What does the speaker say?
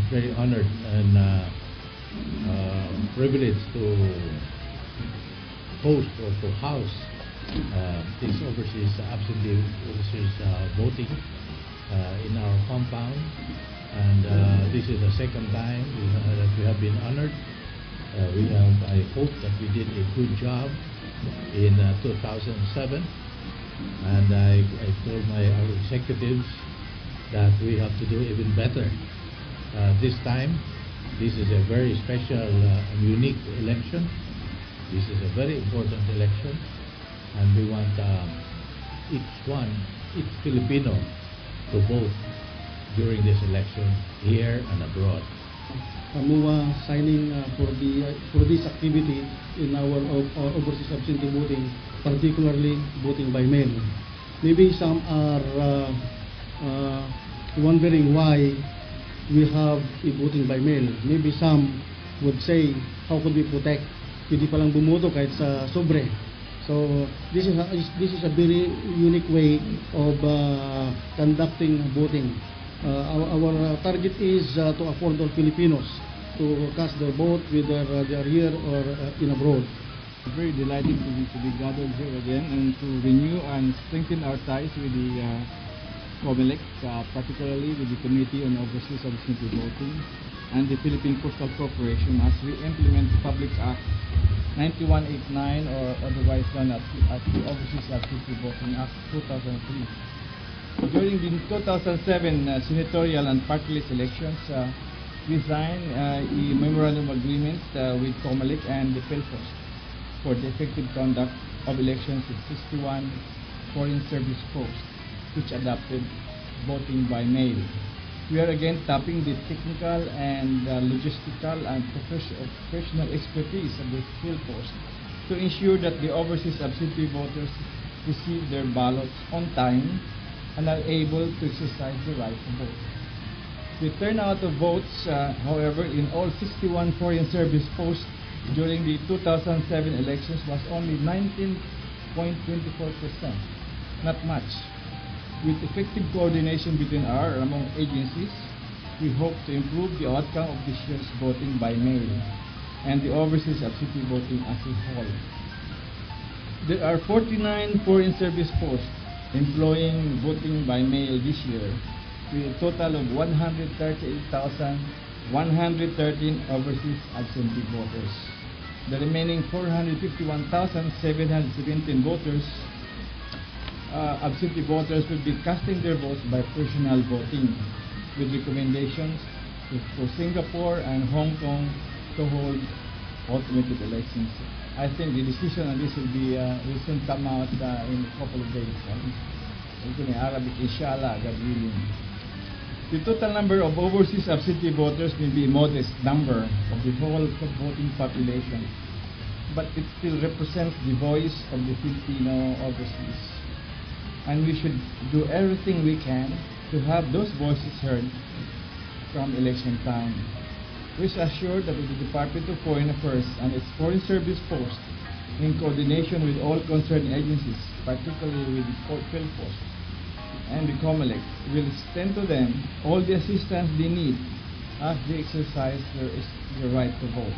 very honored and privileged to host or to house this overseas absentee officers voting in our compound. And this is the second time that we have been honored. I hope that we did a good job in 2007, and I told our executives that we have to do even better this time. This is a very special and unique election. This is a very important election, and we want each Filipino to vote during this election here and abroad. MUA signing for this activity in our overseas absentee voting, particularly voting by mail. Maybe some are wondering why we have a voting by mail. Maybe some would say, how could we protect? Pwede palang bumoto kahit sa sobre. So this is a very unique way of conducting voting. Our target is to afford all Filipinos to cast their vote, whether they are here or in abroad. I'm very delighted to be gathered here again and to renew and strengthen our ties with the COMELEC, particularly with the Committee on Overseas Absentee Voting and the Philippine Postal Corporation as we implement Public Act 9189, or otherwise known as the Overseas Absentee Voting Act 2003. During the 2007 senatorial and party list elections, we signed a memorandum agreement with COMELEC and the PhilPost for the effective conduct of elections with 61 foreign service posts, which adopted voting by mail. We are again tapping the technical and logistical and professional expertise of the PhilPost to ensure that the overseas absentee voters receive their ballots on time and are able to exercise the right to vote. The turnout of votes, however, in all 61 foreign service posts during the 2007 elections was only 19.24%, not much. With effective coordination between among agencies, we hope to improve the outcome of this year's voting by mail and the overseas absentee voting as a whole. There are 49 foreign service posts employing voting by mail this year, with a total of 138,113 overseas absentee voters. The remaining 451,717 voters, absentee voters, will be casting their votes by personal voting, with recommendations for Singapore and Hong Kong to hold automated elections. I think the decision on this will soon come out in a couple of days. In Arabic, inshallah, God willing. The total number of overseas absentee voters may be a modest number of the whole voting population, but it still represents the voice of the Filipino overseas. And we should do everything we can to have those voices heard from election time. Rest assured that the Department of Foreign Affairs and its Foreign Service Post, in coordination with all concerned agencies, particularly with the PhilPost and the COMELEC, will extend to them all the assistance they need as they exercise their right to vote.